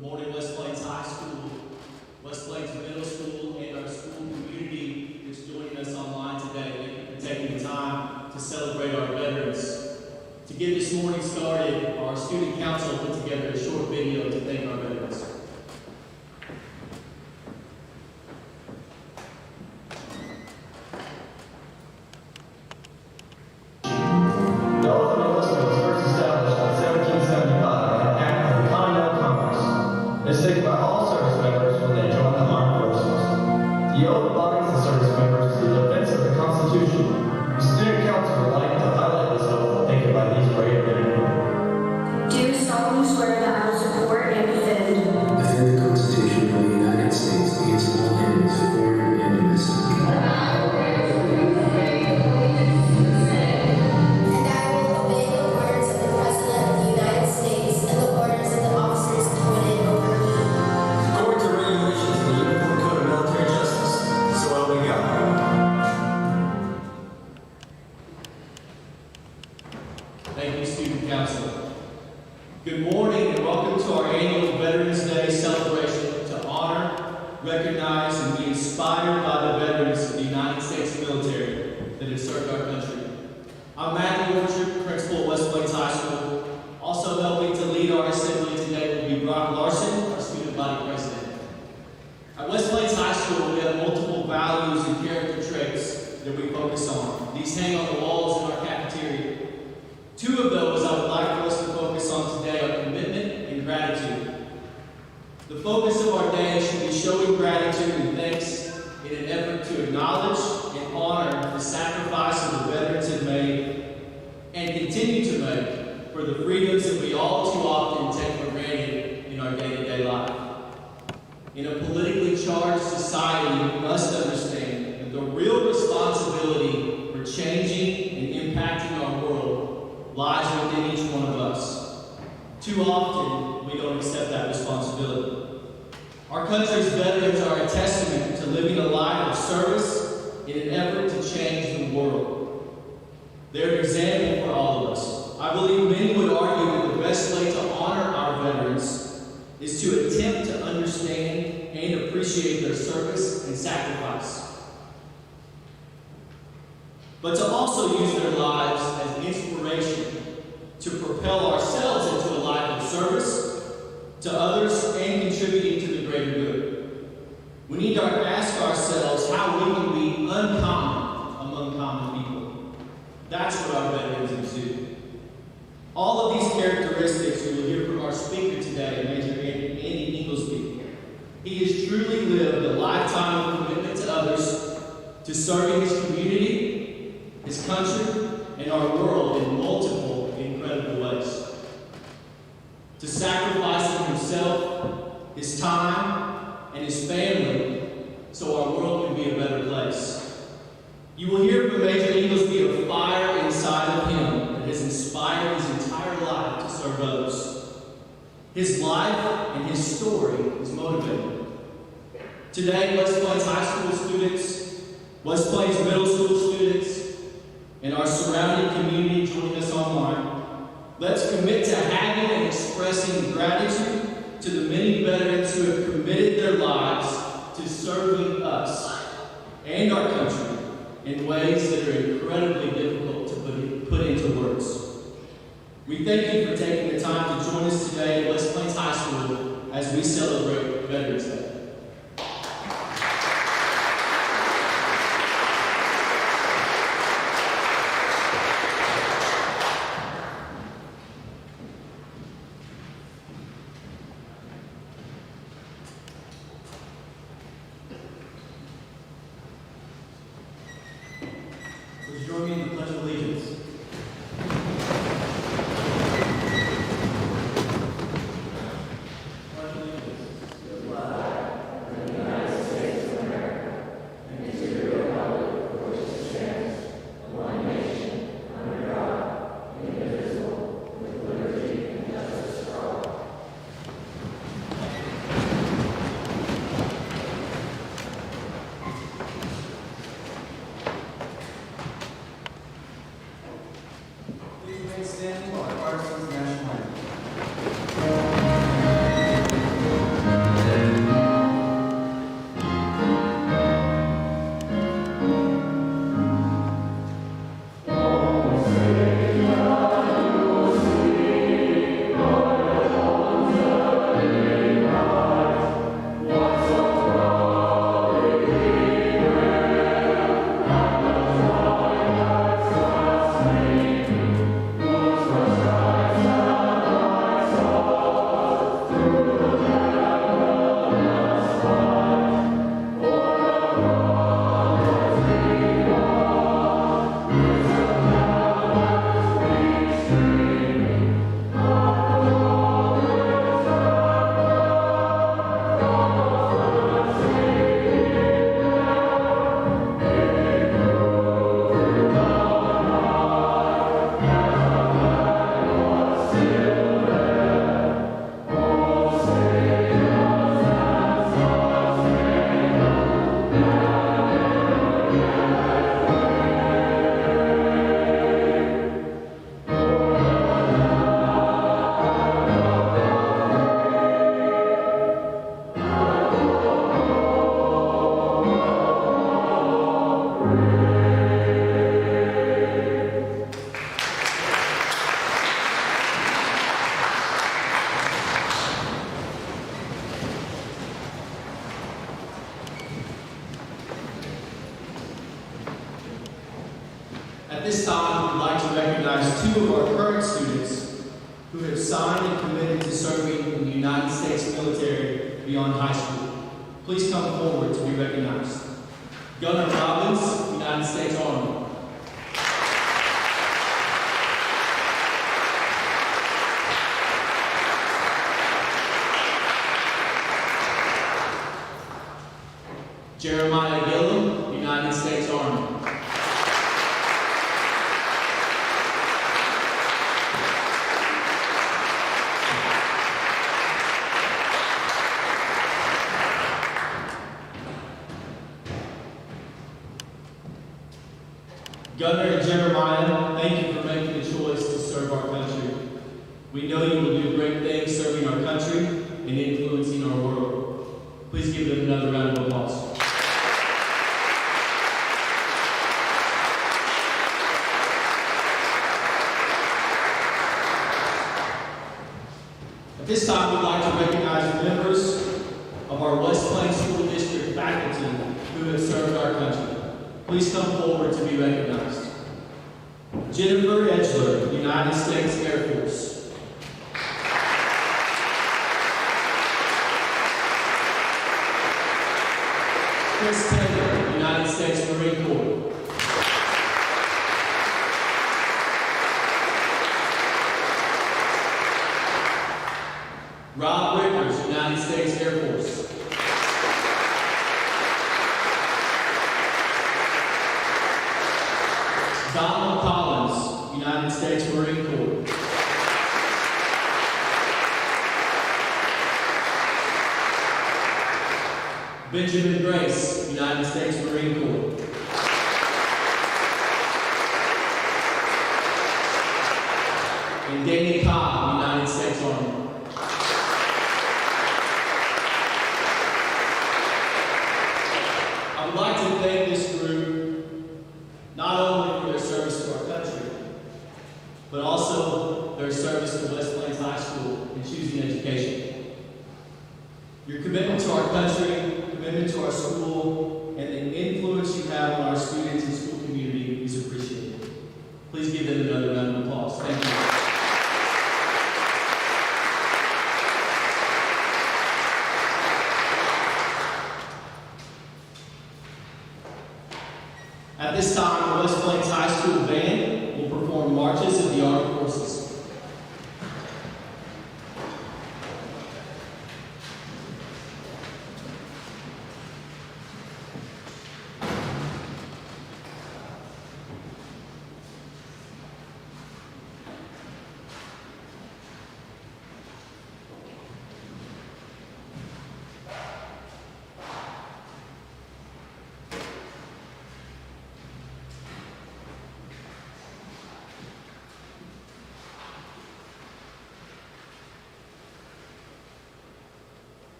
Good morning, West Plains High School, West Plains Middle School, and our school community that's joining us online today. Thank you for taking the time to celebrate our veterans. To get this morning started, our student council put together a short video to thank our veterans. It's taken by all service members when they join the armed forces. The oath binds the service members to the defense of the Constitution. The student council would like to highlight this oath taken by these brave men. Do you solemnly swear that I will support and defend the Constitution of the United States against all enemies, foreign and domestic. And I will obey the orders of the President of the United States and the orders of the officers appointed over me. According to regulations of the Uniform Code of Military Justice, so help me God. Thank you, student council. Good morning and welcome to our annual Veterans Day celebration to honor, recognize, and be inspired by the veterans of the United States military that have served our country. I'm Matthew Orchard, principal at West Plains High School. Also helping to lead our assembly today will be Brock Larson, our student body president. At West Plains High School, we have multiple values and character traits that we focus on. These hang on the walls in our cafeteria. Two of those I would like for us to focus on today are commitment and gratitude. The focus of our day should be showing gratitude and thanks in an effort to acknowledge and honor the sacrifice that the veterans have made and continue to make for the freedoms that we all too often take for granted in our day-to-day life. In a politically charged society, we must understand that the real responsibility for changing and impacting our world lies within each one of us. Too often, we don't accept that responsibility. Our country's veterans are a testament to living a life of service in an effort to change the world. They're an example for all of us. I believe many would argue that the best way to honor our veterans is to attempt to understand and appreciate their service and sacrifice, but to also use their lives as inspiration to propel ourselves into a life of service to others and contributing to the greater good. We need to ask ourselves how we can be uncommon among common people. That's what our veterans exude. All of these characteristics we will hear from our speaker today, Major Andy Inglesby. He has truly lived a lifetime of commitment to others, to serving his community, his country, and our world in multiple incredible ways. To sacrificing himself, his time, and his family so our world can be a better place. You will hear from Major Inglesby a fire inside of him that has inspired his entire life to serve others. His life and his story is motivating. Today, West Plains High School students, West Plains Middle School students, and our surrounding community joining us online, let's commit to having and expressing gratitude to the many veterans who have committed their lives to serving us and our country in ways that are incredibly difficult to put into words. We thank you for taking the time to join us today at West Plains High School as we celebrate Veterans Day. Please join me in the Pledge of Allegiance. Pledge allegiance to the flag At this time, we'd like to recognize two of our current students who have signed and committed to serving in the United States military beyond high school. Please come forward to be recognized. Gunnar Robbins, United States Army. Jeremiah Gillum, United States Army. Gunnar and Jeremiah, thank you for making the choice to serve our country. We know you will do great things serving our country and influencing our world. Please give them another round of applause. At this time, we'd like to recognize members of our West Plains School District faculty who have served our country. Please come forward to be recognized. Jennifer Edgeler, United States Air Force. Chris Taylor, United States Marine Corps. Rob Rickers, United States Air Force. Donald Collins, United States Marine Corps. Benjamin Grace, United States Marine Corps. And Danny Cobb, United States Army. I would like to thank this group not only for their service to our country, but also their service to West Plains High School in choosing education. Your commitment to our country, commitment to our school, and the influence you have on our students and school community is appreciated. Please give them another round of applause. Thank you. At this time, the West Plains High School Band will perform marches of the Armed Forces.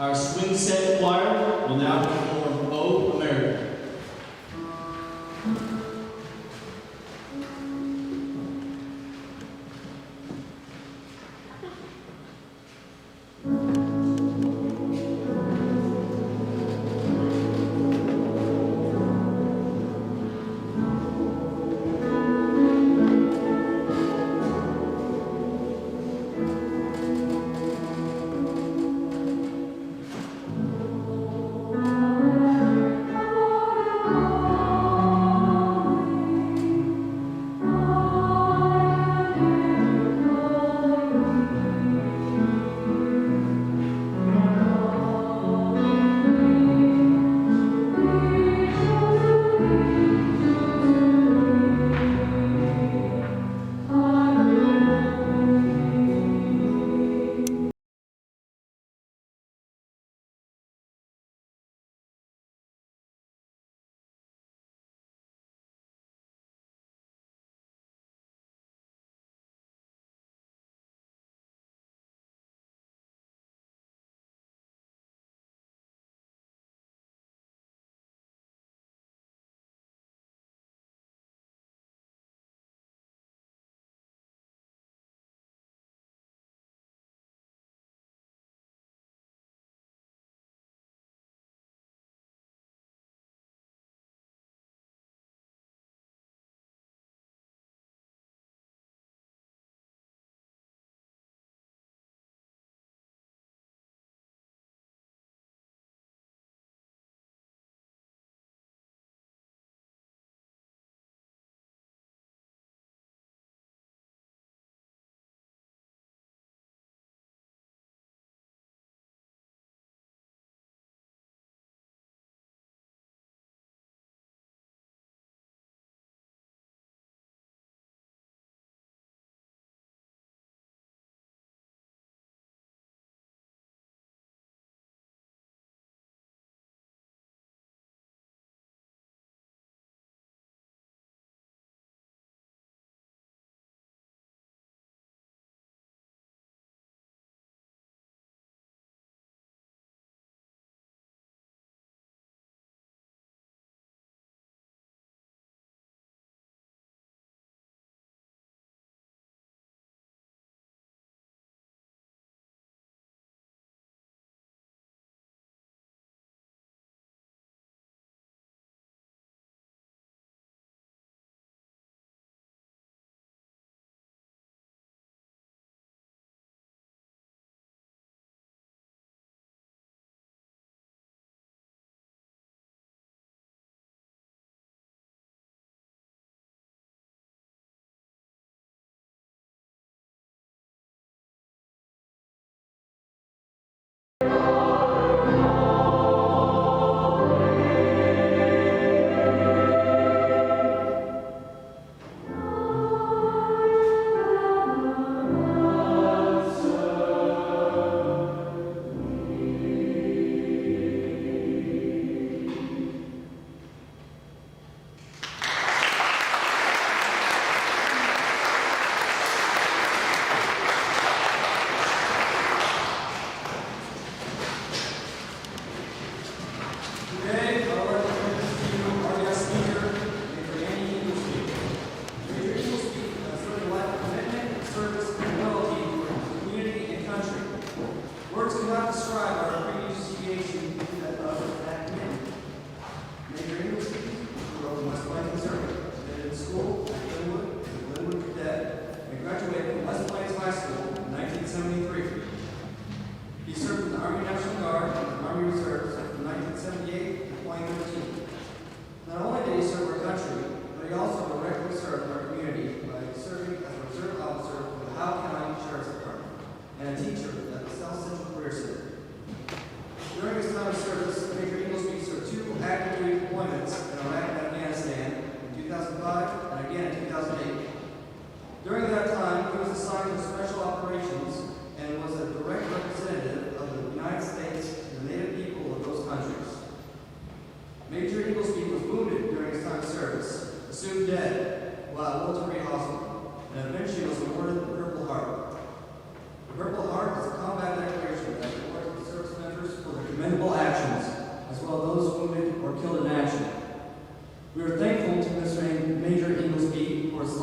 Our swing set choir will now perform "O America."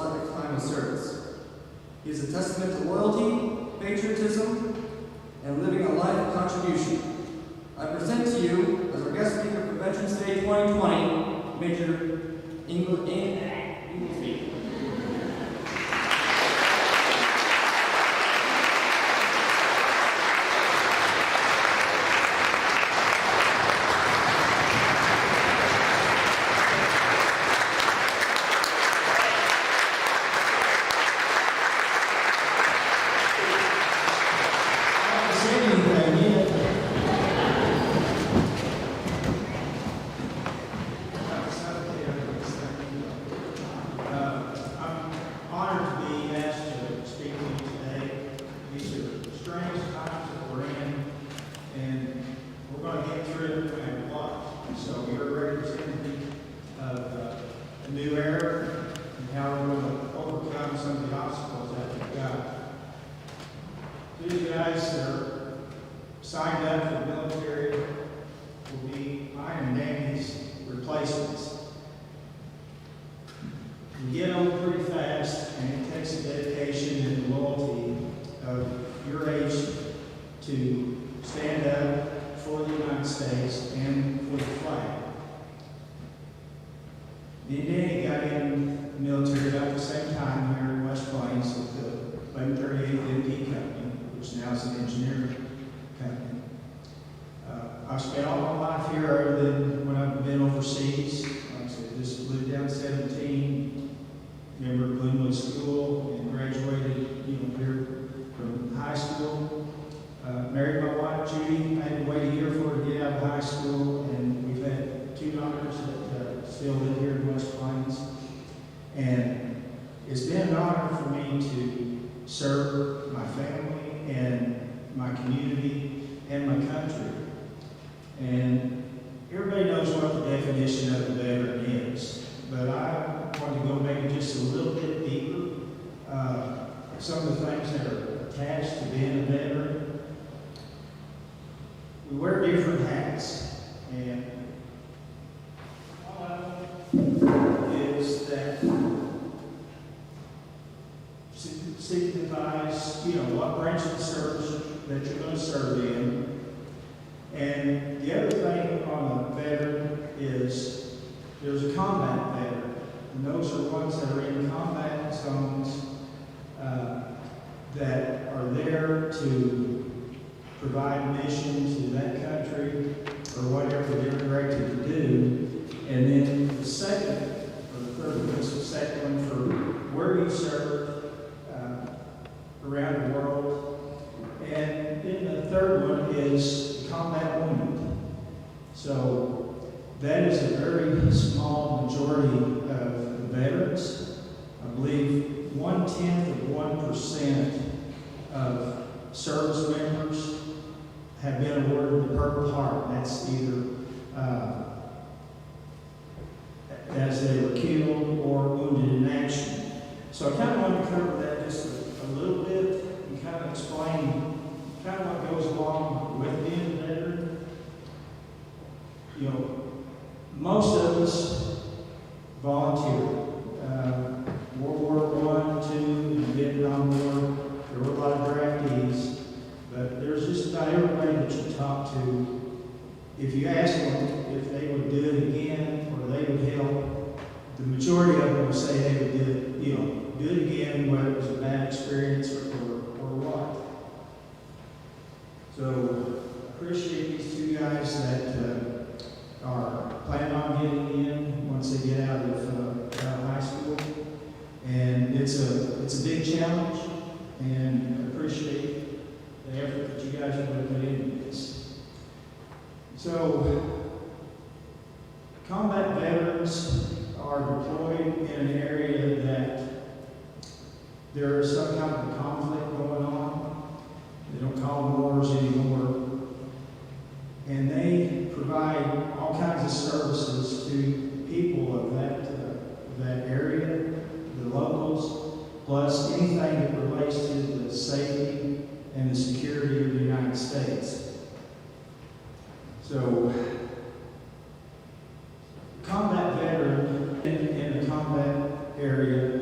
lifetime of service. He is a testament to loyalty, patriotism, and living a life of contribution. I present to you, as our guest speaker for Veterans Day 2020, Major Inglesby. I'm honored to be asked to speak to you today. These are strange times that we're in, and we're going to get through it no matter what. So you're a representative of a new era and how we're going to overcome some of the obstacles that we've got. These guys that are signed up for the military will be Iron Danny's replacements. You get old pretty fast, and it takes the dedication and loyalty of your age to stand up for the United States and for the flag. Me and Danny got in the military about the same time here in West Plains with the 1138th MP Company, which now is an engineering company. I've spent all my life here other than when I've been overseas. Like I said, just lived down 17, member of Glenwood School, and graduated here from high school. Married my wife, Judy. I had to wait a year for her to get out of high school, and we've had 2 daughters that still live here in West Plains. And it's been an honor for me to serve my family and my community and my country. And everybody knows what the definition of a veteran is, but I want to go maybe just a little bit deeper. Some of the things that are attached to being a veteran. We wear different hats, and one of them is that signifies, what branch of the service that you're going to serve in. And the other thing on a veteran is there's a combat veteran. And those are ones that are in combat zones that are there to provide mission to that country or whatever they're directed to do. And then the second, or the third, is the second one for where you serve around the world. And then the third one is combat wounded. So that is a very small majority of veterans. I believe 0.1% of service members have been awarded the Purple Heart. That's either as they were killed or wounded in action. So I kind of want to cover that just a little bit and kind of explain kind of what goes along with being a veteran. Most of us volunteer. World War I, II, and Vietnam War, there were a lot of draftees, but there's just about everybody that you talk to, if you ask them if they would do it again or they would help, the majority of them will say they would do it again, whether it was a bad experience or what. So I appreciate these 2 guys that are planning on getting in once they get out of high school. And it's a big challenge, and I appreciate the effort that you guys have put into this. So, combat veterans are deployed in an area that there is some kind of conflict going on. They don't call them wars anymore. And they provide all kinds of services to people of that area, the locals, plus anything that relates to the safety and the security of the United States. So, combat veteran in the combat area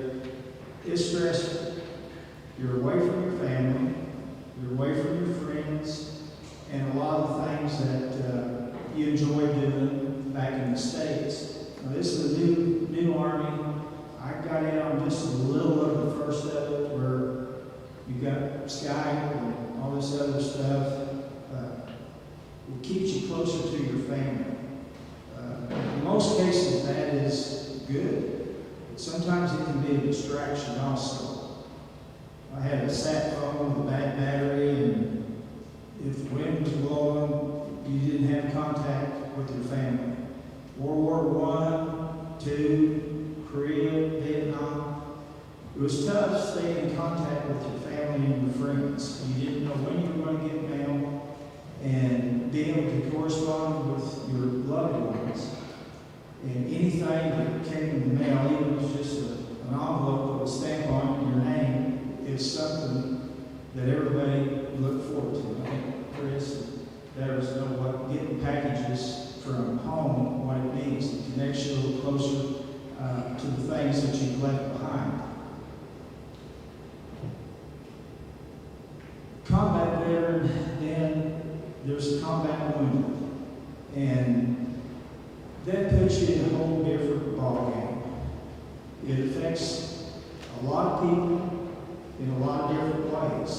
this is a new army. I got in on just a little of the first of it, where you got Skype and all this other stuff. It keeps you closer to your family. In most cases, that is good. But sometimes it can be a distraction also. I had a sat phone with a bad battery, and if the wind was blowing, you didn't have contact with your family. World War I, II, Korea, Vietnam. It was tough staying in contact with your family and your friends. You didn't know when you were going to get mail, and being able to correspond with your loved ones. And anything that came in the mail, even if it was just an envelope with a stamp on your name, is something that everybody looked forward to. I think Chris, there is no what getting packages from home, what it means. It connects you a little closer to the things that you've left behind. Combat veteran, then there's a combat wounded. And that puts you in a whole different ballgame. It affects a lot of people in a lot of different ways.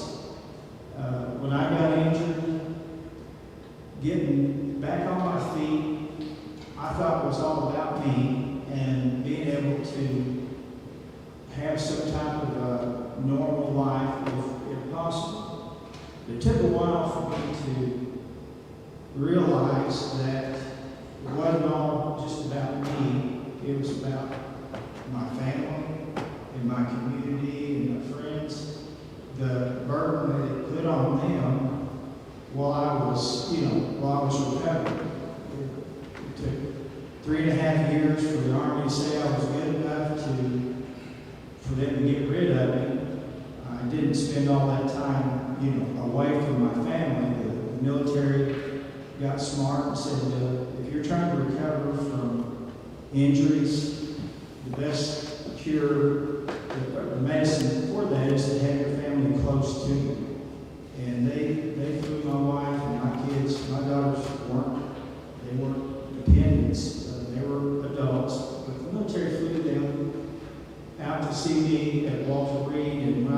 When I got injured, getting back on my feet, I thought it was all about me and being able to have some type of a normal life if possible. It took a while for me to realize that it wasn't all just about me. It was about my family and my community and my friends. The burden that it put on them while I was recovering. It took 3.5 years for the Army to say I was good enough for them to get rid of me. I didn't spend all that time, away from my family. The military got smart and said, if you're trying to recover from injuries, the best cure, the medicine for that is to have your family close to you. And they flew my wife and my kids. My daughters weren't dependents. They were adults. But the military flew them out to see me at Walter Reed. And when I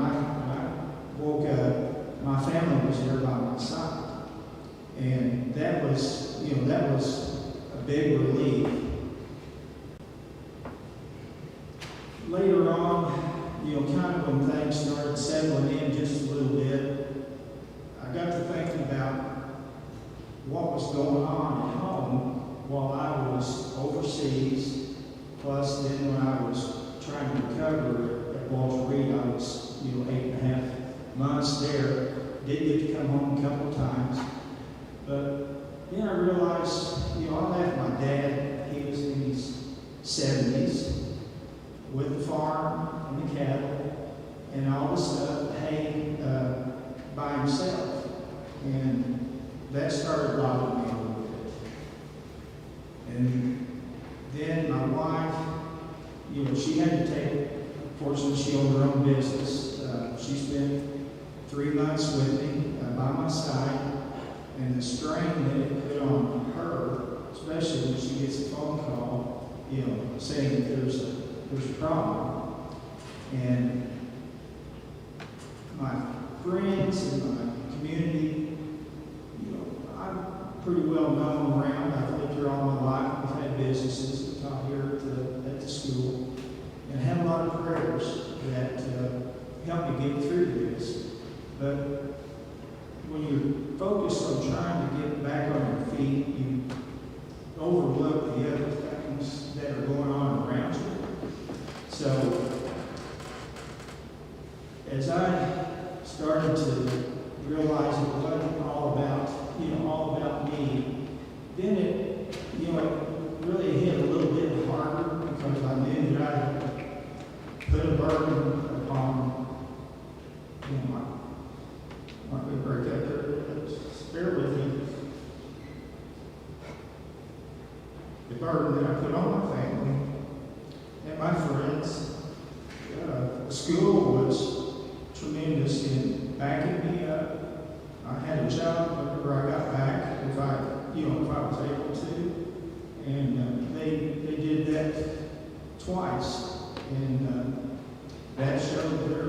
woke up, my family was there by my side. And that was a big relief. Later on, kind of when things started settling in just a little bit, I got to thinking about what was going on at home while I was overseas. Plus, then when I was trying to recover at Walter Reed, I was 8.5 months there. Did get to come home a couple of times. But then I realized, I left my dad. He was in his 70s with the farm and the cattle and all the stuff, hay by himself. And that started bothering me a little bit. And then my wife, she had to take, fortunately she owned her own business. She spent 3 months with me by my side. And the strain that it put on her, especially when she gets a phone call, saying that there's a problem. And my friends and my community, I'm pretty well known around. I've lived here all my life. I've had businesses. I taught here at the school. And I have a lot of prayers that help me get through this. But when you're focused on trying to get back on your feet, you overlook the other things that are going on around you. So, as I started to realize it wasn't all about me, then it really hit a little bit harder because I knew that I had put a burden upon, my good break up there. Bear with me. The burden that I put on my family and my friends. The school was tremendous in backing me up. I had a job whenever I got back, if I was able to. And they did that twice, and that showed their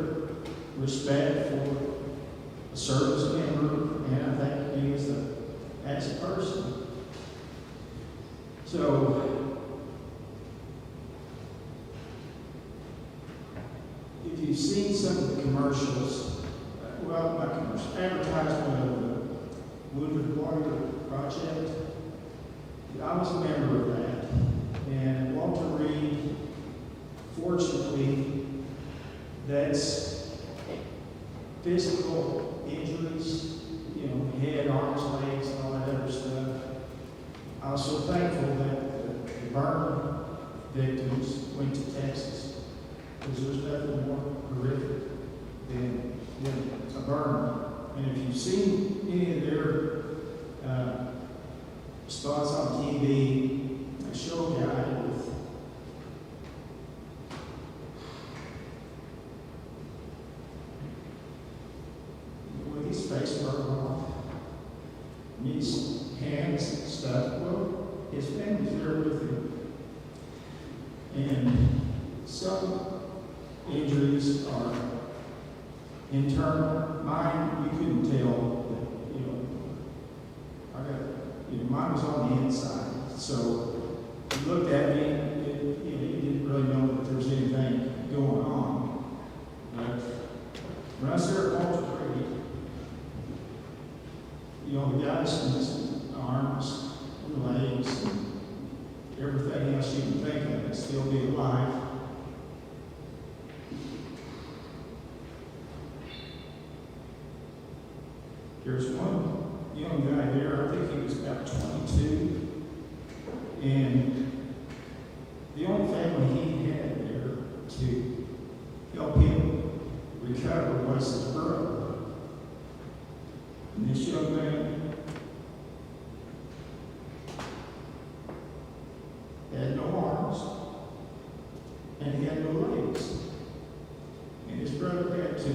respect for a service member, and I think me as a person. So, if you've seen some of the commercials, well, not commercials, advertisement of the Woodward Water Project, I was a member of that. And Walter Reed, fortunately, that's physical injuries, head, arms, legs, and all that other stuff. I was so thankful that the burn victims went to Texas, because there's nothing more horrific than a burn. And if you've seen any of their spots on TV, they show a guy with his face burned off, and his hands and stuff. Well, his family's there with him. And some injuries are internal. Mine, you couldn't tell that, mine was on the inside. So he looked at me, he didn't really know that there was anything going on. But when I was there at Walter Reed, the guy's missing arms and legs and everything else you can think of and still be alive. There's one young guy there, I think he was about 22, and the only family he had there to help him recover was his brother. And this young man had no arms, and he had no legs. And his brother had to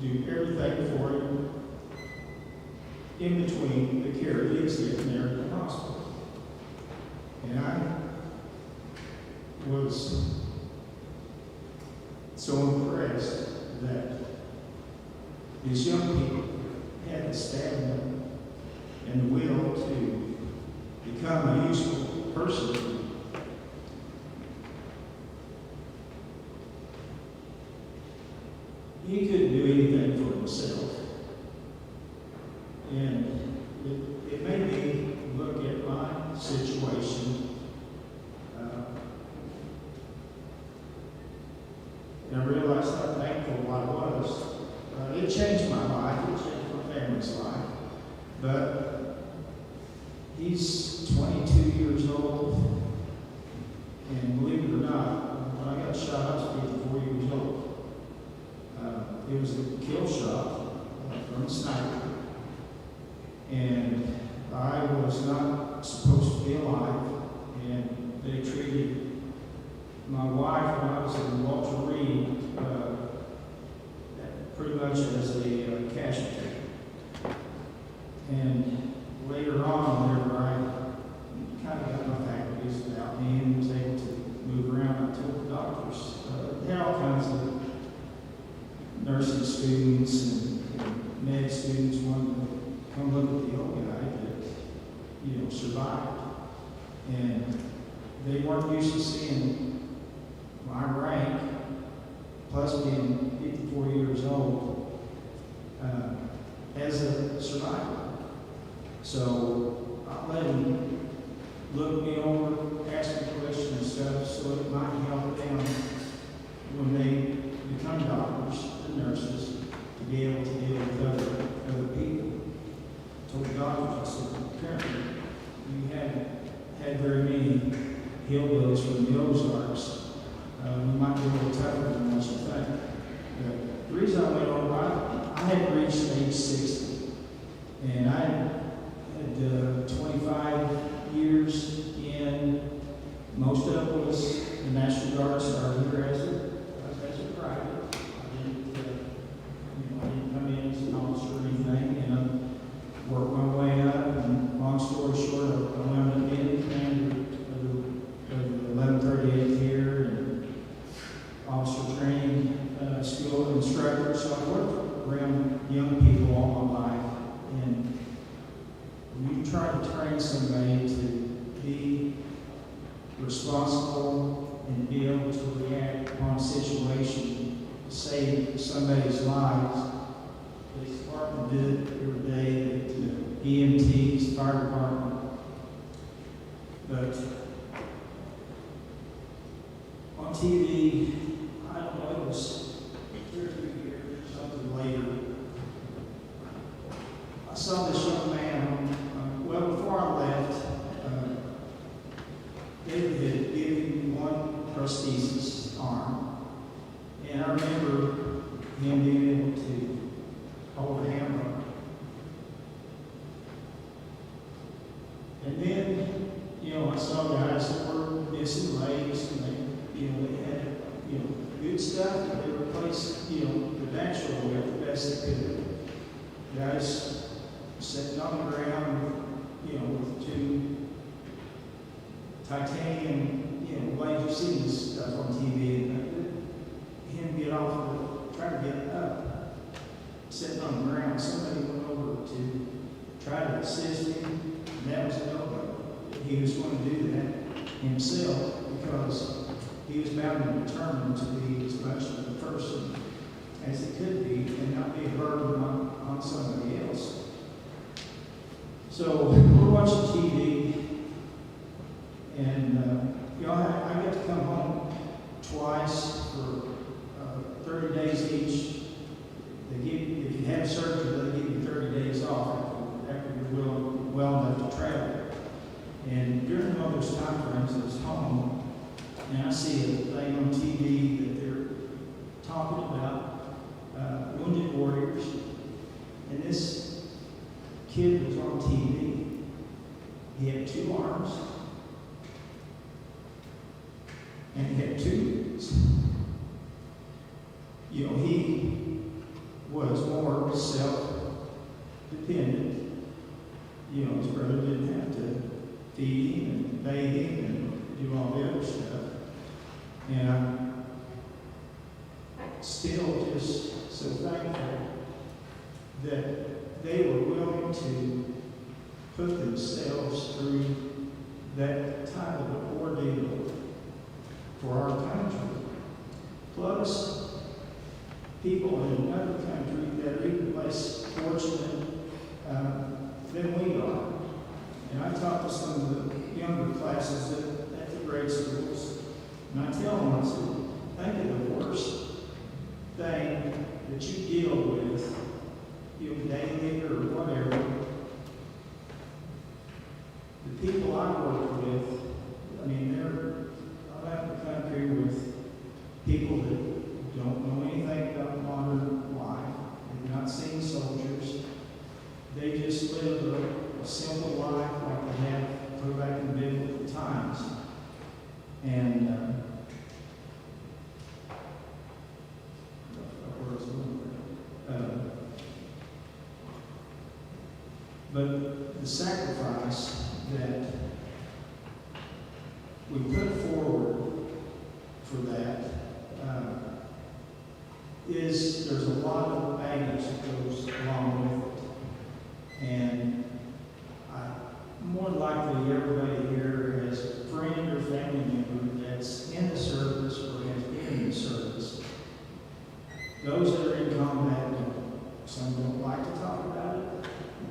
do everything for him in between the care he was getting there at the hospital. And I was so impressed that these young people had the stamina and the will to become a useful person. He couldn't do anything for himself. And it made me look at my situation. And I realized how thankful I was. It changed my life, it changed my family's life. But he's 22 years old, and believe it or not, when I got shot, I was 54 years old. It was a kill shot from a sniper. And I was not supposed to be alive, and they treated my wife when I was in Walter Reed pretty much as a casualty. And later on, whenever I kind of got my faculties about me and was able to move around, I told the doctors, they had all kinds of nursing students and med students wanted to come look at the old guy that, survived. And they weren't used to seeing my rank, plus being 54 years old, as a survivor. So I let them look me over, ask me questions and stuff, so it might help them when they become doctors and nurses to be able to deal with other people. I told the doctors, I said, apparently you haven't had very many hillbillies from the Ozarks. You might be a little tougher than what you think. But the reason I went over, I had reached age 60, and I had 25 years in. Most of it was the National Guard. Started here as a private. I didn't come in as an officer or anything, and I worked my way up. And long story short, I wound up being a commander officer training school instructor, so I worked around young people all my life. And when you try to train somebody to be responsible and be able to react upon a situation to save somebody's lives, the police department did it every day, the EMTs, fire department. But on TV, I don't know, it was 2 or 3 years, something later, I saw this young man, well, before I left, David had given me one prosthesis arm, and I remember him being able to hold a hammer. And then, I saw guys that were missing legs, and they had, good stuff, and they replaced, the natural with the best they could. Guys sitting on the ground, with 2 titanium, blades. You see this stuff on TV, and him get off, try to get up, sitting on the ground. Somebody went over to try to assist him, and that was a no-go. He was going to do that himself because he was bound and determined to be as much of a person as he could be and not be a burden on somebody else. So we're watching TV, and I get to come home twice for 30 days each. They give, if you have surgery, they give you 30 days off after you're well enough to travel. And during all those time frames, I was home, and I see a thing on TV that they're talking about wounded warriors. And this kid was on TV. He had 2 arms, and he had 2 legs. He was more self-dependent. His brother didn't have to feed him and bathe him and do all the other stuff. And I'm still just so thankful that they were willing to put themselves through that type of an ordeal for our country. Plus, people in another country that are even less fortunate than we are. And I talk to some of the younger classes at the grade schools, and I tell them, I said, think of the worst thing that you deal with, daily or whatever. The people I work with, they're out in the country with people that don't know anything about modern life. They've not seen soldiers. They just live a simple life like they had go back in the biblical times. And but the sacrifice that we put forward for that there's a lot of baggage that goes along with it. And more likely everybody here has a friend or family member that's in the service or has been in the service. Those that are in combat don't. Some don't like to talk about it,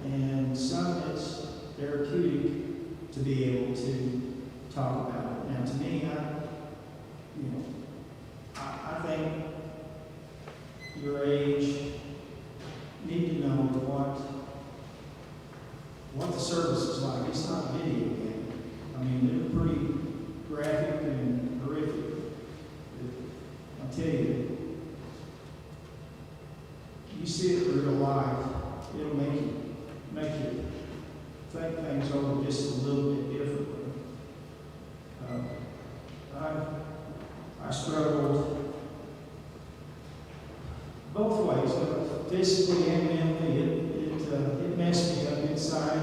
and some it's therapeutic to be able to talk about it. Now, to me, I think your age need to know what the service is like. It's not a video game. They're pretty graphic and horrific. I'll tell you, you see it in real life, it'll make you think things over just a little bit differently. I struggled both ways, but physically and mentally. It messed me up inside.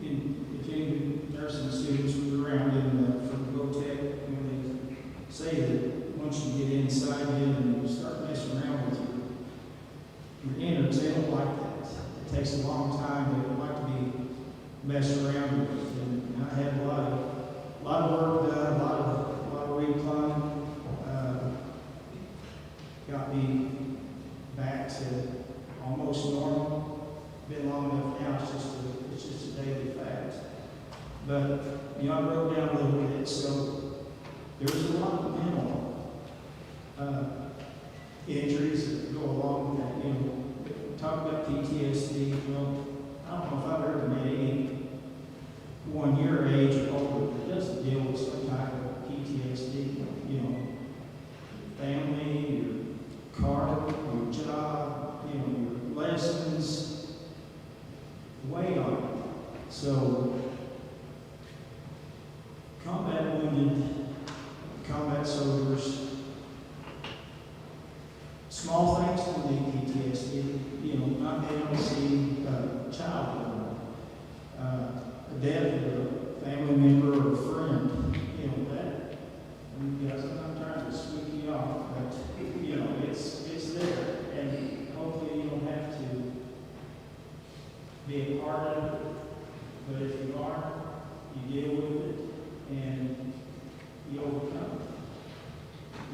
If any nursing students were around for Go Tech, say that once you get inside in and you start messing around with your innards, they don't like that. It takes a long time. They don't like to be messed around with. And I had a lot of work done, a lot of recline. Got me back to almost normal. Been long enough now. It's just a daily fact. But I wrote down a little bit. So there was a lot of mental injuries that go along with that. Talk about PTSD. I don't know if I've ever met any 1 year age or older that doesn't deal with some type of PTSD. Family, your car, your job, your lessons, weigh on it. So, combat wounded, combat soldiers, small things can lead PTSD. Not being able to see a child born, a death of a family member or a friend. That. You guys, I'm not trying to squeak you off, but it's there, and hopefully you don't have to be a part of it. But if you are, you deal with it and you overcome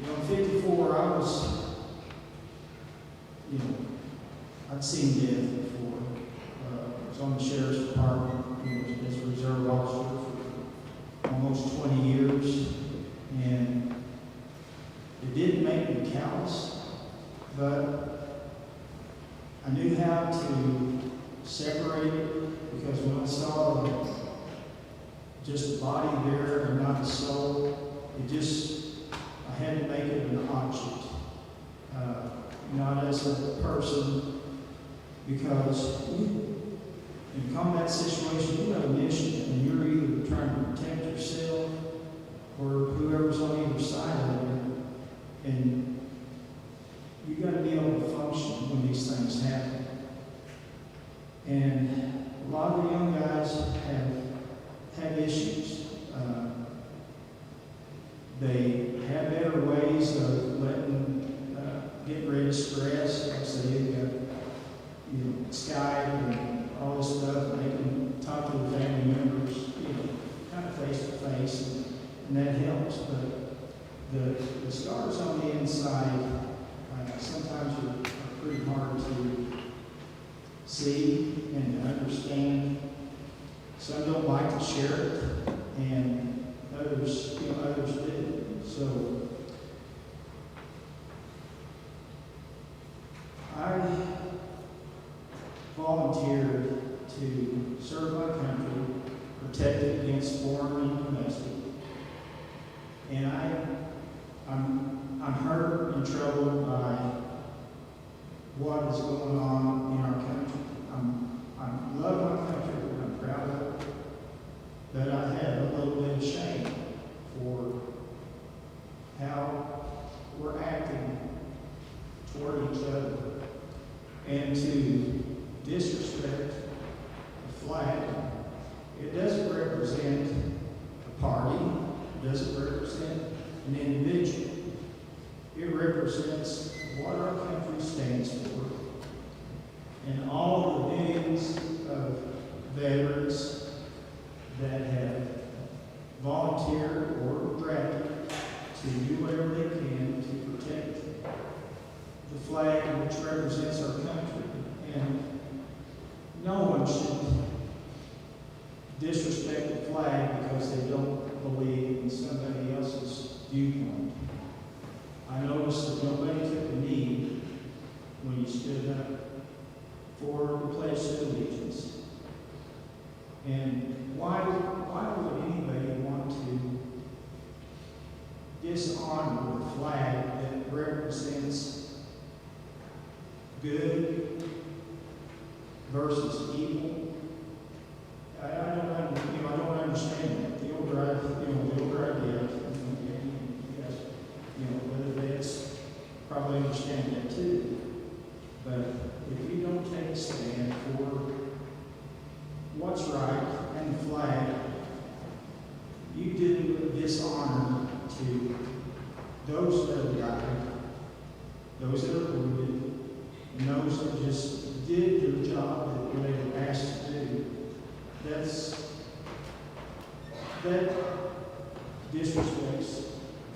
it. At 54, I was, I'd seen death before. I was on the sheriff's department, as a reserve officer for almost 20 years, and it didn't make me callous, but I knew how to separate it, because when I saw just the body there and not the soul, I had to make it an object, not as a person, because in a combat situation, you have a mission, and you're either trying to protect yourself or whoever's on either side of you, and you got to be able to function when these things happen. And a lot of the young guys have issues. They have better ways of getting rid of stress. Like I say, they've got Skype and all this stuff, and they can talk to their family members, kind of face to face, and that helps. But the scars on the inside sometimes are pretty hard to see and to understand. Some don't like to share it, and others do. So I volunteered to serve my country, protect it against foreign and domestic. And I'm hurt and troubled by what is going on in our country. I love my country, and I'm proud of it, but I have a little bit of shame for how we're acting toward each other, and to disrespect the flag. It doesn't represent a party. It doesn't represent an individual. It represents what our country stands for. And all the millions of veterans that have volunteered or drafted to do whatever they can to protect the flag which represents our country. And no one should disrespect the flag because they don't believe in somebody else's viewpoint. I noticed that nobody took a knee when you stood up for the Pledge of Allegiance. And why would anybody want to dishonor the flag that represents good versus evil? I don't understand that. The older I get, whether that's probably understand that too. But if you don't take a stand for what's right and the flag, you do dishonor to those that have died, those that are wounded, and those that just did their job that they were asked to do. That disrespects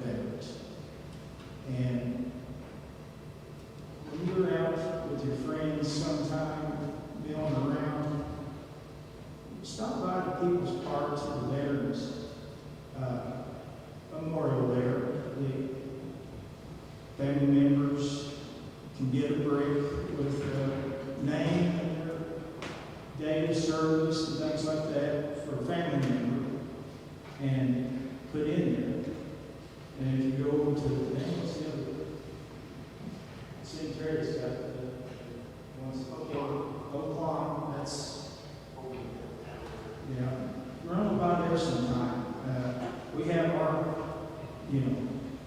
veterans. And when you're out with your friends sometime, milling around, stop by the People's Park to the Veterans Memorial there. The family members can get a break with name and their date of service and things like that for a family member and put in there. And if you go over to the cemetery, it's got the ones, Oak Lawn, that's, yeah, run by there sometime. We have our,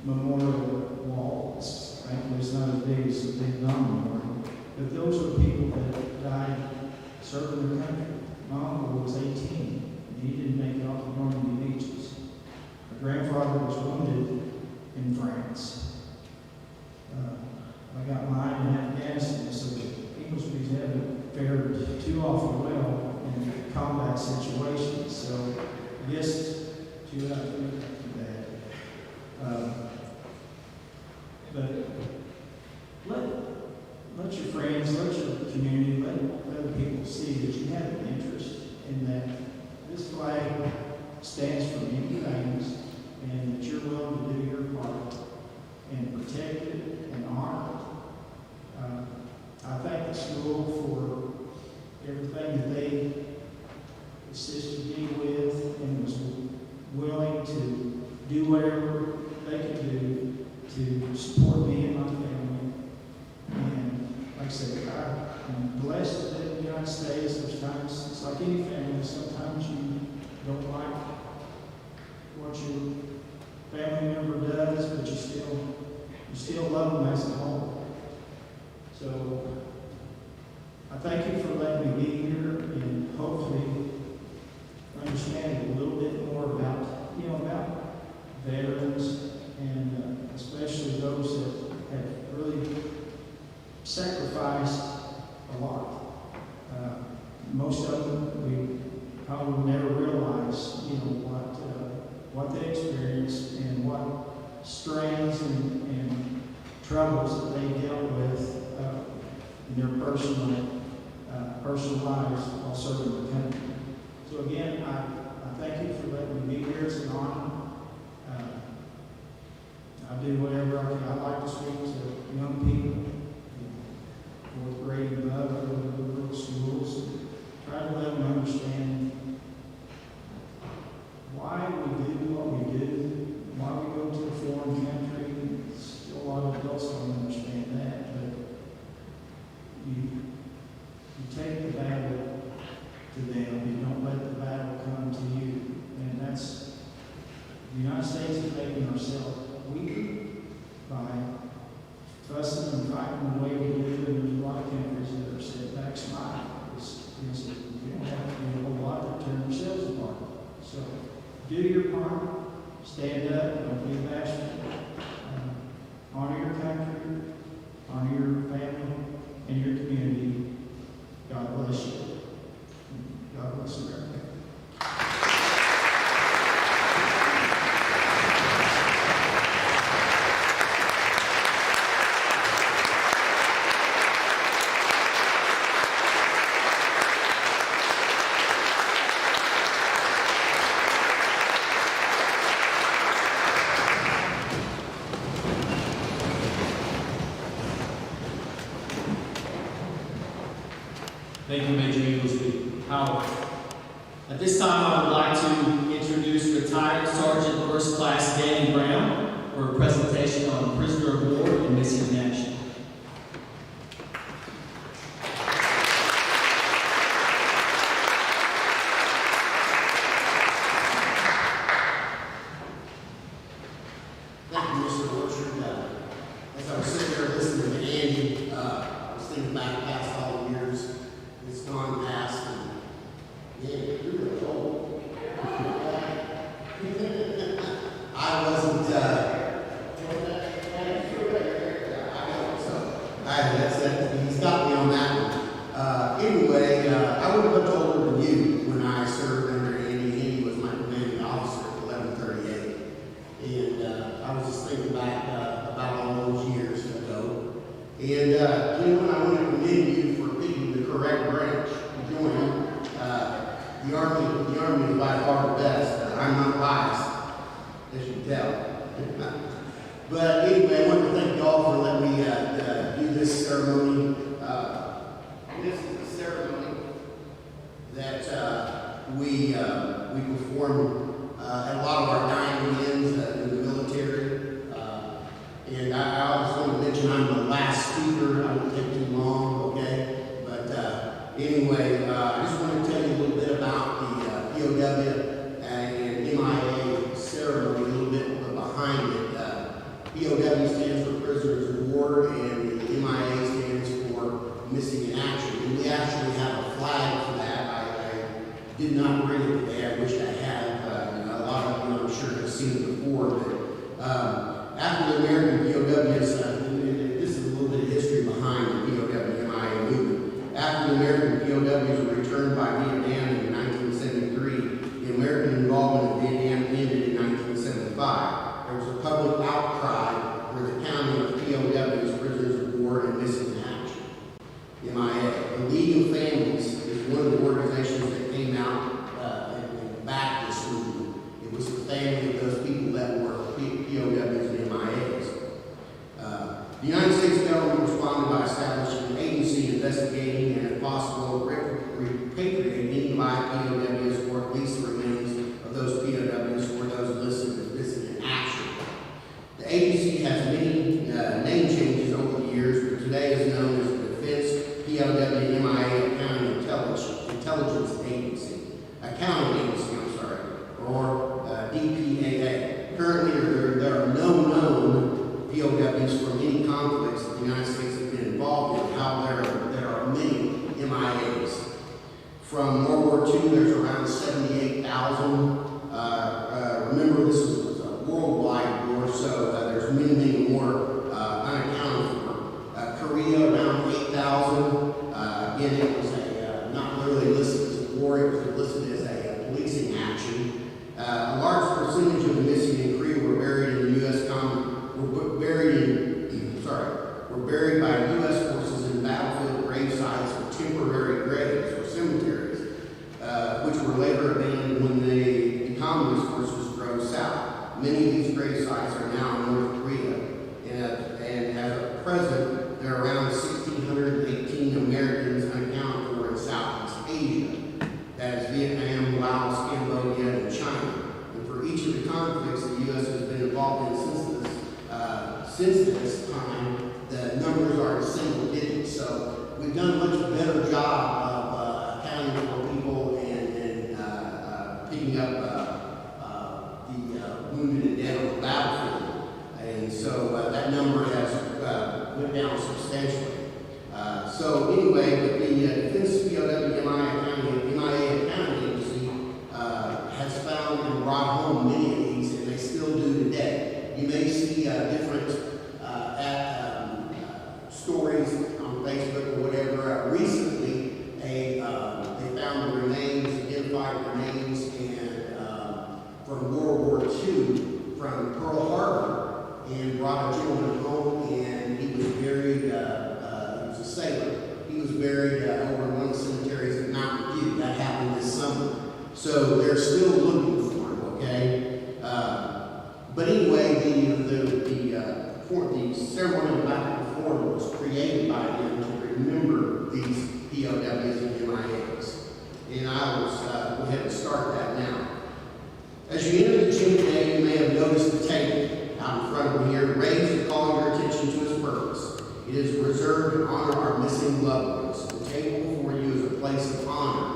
memorial walls. Frankly, it's not as big as the big memorial, but those are people that died serving their country. My uncle was 18, and he didn't make it off the Normandy beaches. My grandfather was wounded in France. I got mine in Afghanistan, so the Englishmen's haven't fared too awful well in combat situations. So, yes, you have to do that. But let your friends, let your community, let other people see that you have an interest in that this flag stands for many things, and that you're willing to do your part and protect it and honor it. I thank the school for everything that they assisted me with and was willing to do whatever they could do to support me and my family. And like I said, I'm blessed to live in the United States. There's times, it's like any family, sometimes you don't like what your family member does, but you still love them as a whole. So I thank you for letting me be here and hopefully understanding a little bit more about veterans and especially those that have really sacrificed a lot. Most of them we probably never realize, what they experienced and what strains and troubles that they dealt with in their personal lives while serving the country. So again, I thank you for letting me be here. It's an honor. I do whatever I can. I like to speak to young people, fourth grade and above, I go to little schools, and try to let them understand why we do what we do, why we go to a foreign country. Still a lot of adults don't understand that, but you take the battle to them, you don't let the battle come to you. And that's, the United States is making ourselves weaker by fussing and fighting the way we do. And there's a lot of countries that are set back smile. We don't have to do a whole lot to turn ourselves apart. So do your part, stand up, don't be bashful, honor your country, honor your family and your community. God bless you. God bless America. Thank you, Major Inglesby. Howard. At this time, I would like to introduce retired Sergeant First Class Danny Brown for a presentation on prisoner of war and missing in action. Thank you, Mr. Orchard. As I was sitting there listening to Andy, I was thinking back past all the years it's gone past, and man, you're really old. I wasn't, he's got me on that one. Anyway, I was much older than you when I served under Andy. Andy was my commanding officer at 1138. And I was just thinking back about all those years ago. And, you know, I want to commend you for picking the correct branch to join. The Army is by far the best. I'm not biased, as you can tell. But anyway, I want to thank y'all for letting me do this ceremony. This is a ceremony that we perform at a lot of our dying men's in the military. And I also want to mention I'm the last speaker. I won't take too long, okay? But anyway, I just want to tell you a little bit about the POW and MIA ceremony, a little bit behind it. POW stands for Prisoners of War, and the MIA stands for Missing in Action. And we actually have a flag for that. I did not bring it today. I wish I had. A lot of you, I'm sure, have seen it before. But after the American POWs, this is a little bit of history behind the POW MIA movement. After the American POWs were returned by Vietnam in 1973, the American involvement in Vietnam ended in 1975. There was a public outcry for the counting of POWs, prisoners of war, and missing in action. MIA. The League of Families is one of the organizations that came out and backed this movement. It was the family of those people that were POWs and MIAs. The United States government responded by establishing an agency investigating and, if possible, repatriating live POWs or at least the remains of those POWs or those listed as missing in action. The agency has many name changes over the years, but today is known as the Defense POW MIA Accounting Intelligence Agency, or DPAA. Currently, there are no known POWs from any conflicts that the United States has been involved in. However, there are many MIAs. From World War II, there's around 78,000. Remember, this was a worldwide war, so there's many more unaccounted for. Korea, around 8,000. Again, it was not really listed as a war, it was listed as a policing action. A large percentage of the missing in Korea were buried in the were buried by U.S. forces in battlefield grave sites or temporary graves or cemeteries, which were later abandoned when the communist forces drove south. Many of these grave sites are now in North Korea, and as of present, there are around 1,618 Americans unaccounted for in Southeast Asia. That is Vietnam, Laos, Cambodia, and China. And for each of the conflicts the U.S. has been involved in since this time, the numbers are in single digits. So we've done a much better job of accounting for people and picking up the wounded and dead on the battlefield. And so that number has went down substantially. So anyway, but the Defense POW MIA Accounting Agency has found and brought home many of these, and they still do today. You may see different stories on Facebook or whatever. Recently, they found the remains, identified remains, and from World War II, from Pearl Harbor, and brought a gentleman home, and he was buried. He was a sailor. He was buried over in one of the cemeteries at Mountain View. That happened this summer. So they're still looking for him. Okay. But anyway, the ceremony about the perform was created by them to remember these POWs and MIAs. And I will go ahead and start that now. As you enter the gym today, you may have noticed the table out in front of me here raised to call your attention to its purpose. It is reserved to honor our missing loved ones. The table before you is a place of honor.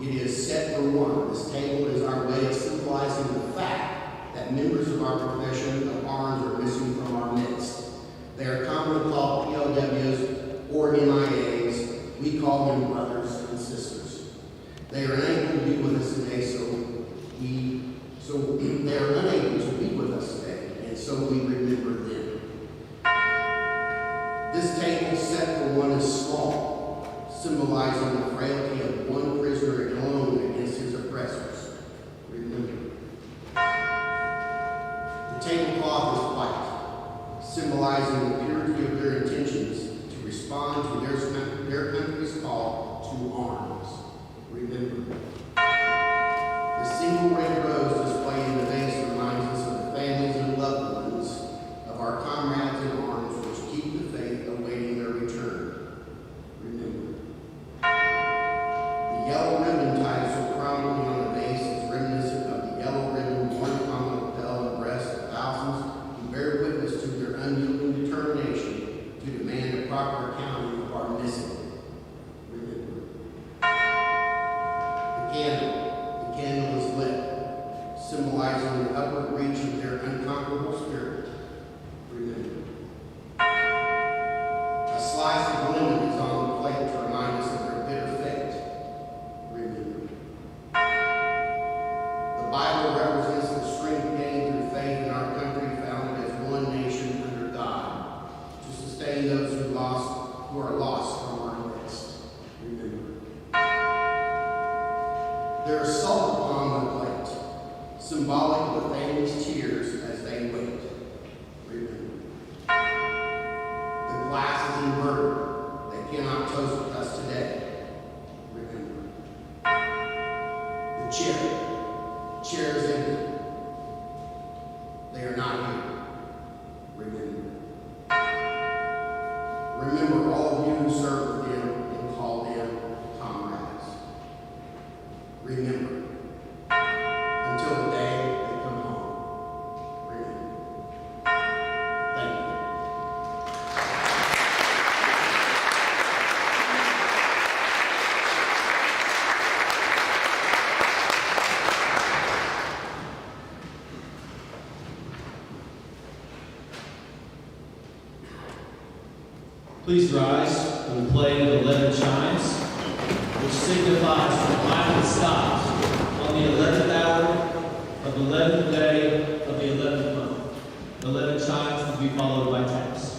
It is set for one. This table is our way of symbolizing the fact that members of our profession of arms are missing from our midst. They are commonly called POWs or MIAs. We call them brothers and sisters. They are unable to be with us today, they are unable to be with us today, and so we remember them. This table set for symbolizing the frailty of one prisoner alone against his oppressors. Remember. The tablecloth is white, symbolizing the purity of their intentions to respond to their country's call to arms. Remember. The single red rose displayed in the vase reminds us of the families and loved ones of our comrades in arms which keep the faith awaiting their return. Remember. The yellow ribbon tied so prominently on the vase is reminiscent of the yellow ribbon worn upon the lapel and breast of thousands who bear witness to their unyielding determination to demand a proper accounting of our missing. Remember. The candle is lit, symbolizing the upward reach of their unconquerable spirit. Remember. A slice of lemon is on the plate to remind us of their bitter fate. Remember. The Bible represents the strength gained through faith in our country founded as one nation under God to sustain those who are lost from our midst. Remember. There is salt upon the plate, symbolic of the family's tears as they wait. Remember. The glass is inverted. They cannot toast with us today. Remember. The chair is empty. They are not here. Remember. Remember all of you who served with them and called them comrades. Remember. Until the day they come home. Remember. Thank you. Please rise for the playing of the 11 chimes, which signifies the final stop on the 11th hour of the 11th day of the 11th month. The 11 chimes will be followed by taps.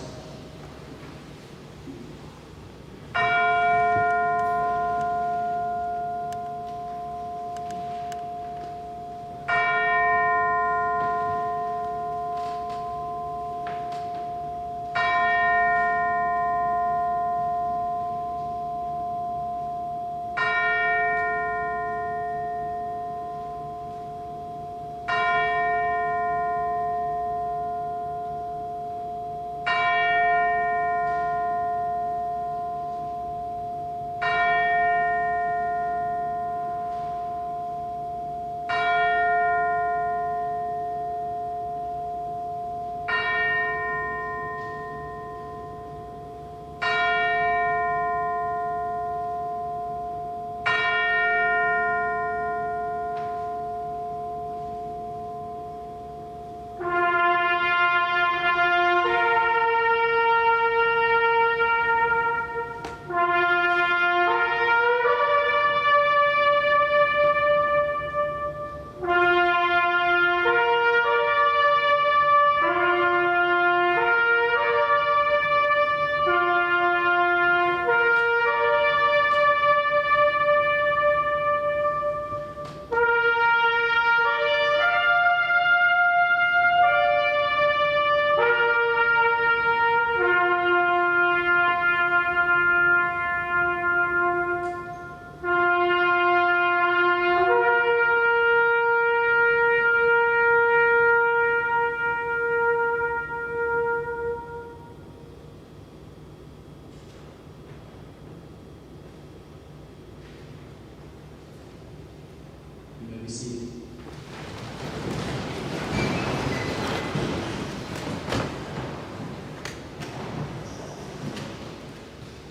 You may be seated.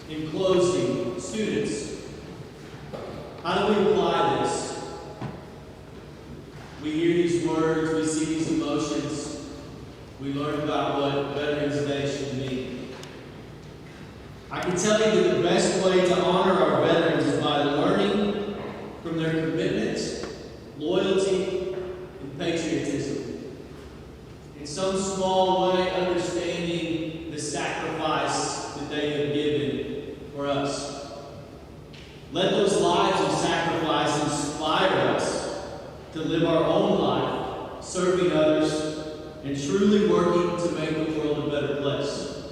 In closing, students, how do we apply this? We hear these words, we see these emotions, we learn about what Veterans Day should mean. I can tell you that the best way to honor our veterans is by learning from their commitment, loyalty, and patriotism. In some small way, understanding the sacrifice that they have given for us. truly working to make the world a better place.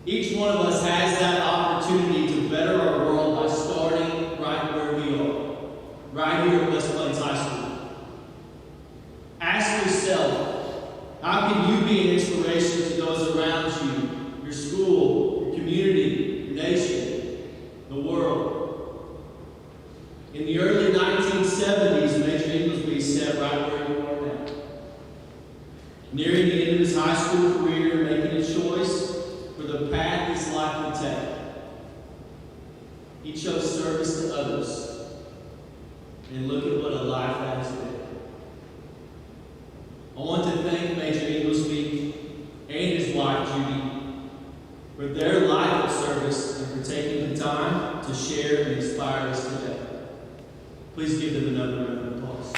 Each one of us has that opportunity to better our world by starting right where we are, right here at West Plains High School. Ask yourself, how can you be an inspiration to those around you, your school, your community, your nation, the world? In the early 1970s, Major Inglesby sat right where you are now. Nearing the end of his high school career, making a choice for the path his life would take. He chose service to others. And look at what a life that has been. I want to thank Major Inglesby and his wife, Judy, for their life of service and for taking the time to share and inspire us today. Please give them another round of applause.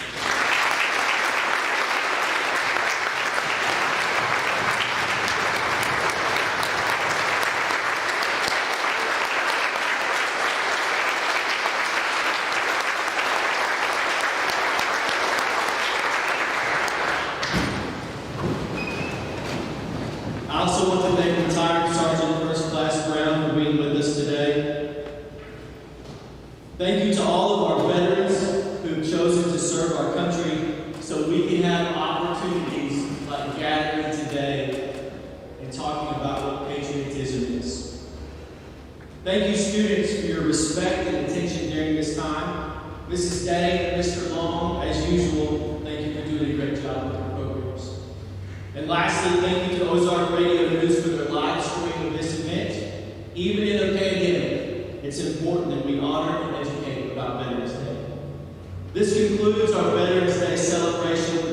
I also want to thank retired Sergeant First Class Brown for being with us today. Thank you to all of our veterans who have chosen to serve our country so we can have opportunities like gathering today and talking about what patriotism is. Thank you, students, for your respect and attention during this time. Mrs. Day and Mr. Long, as usual, thank you for doing a great job with your programs. And lastly, thank you to Ozark Radio News for their live stream of this event. Even in a pandemic, it's important that we honor and educate about Veterans Day. This concludes our Veterans Day celebration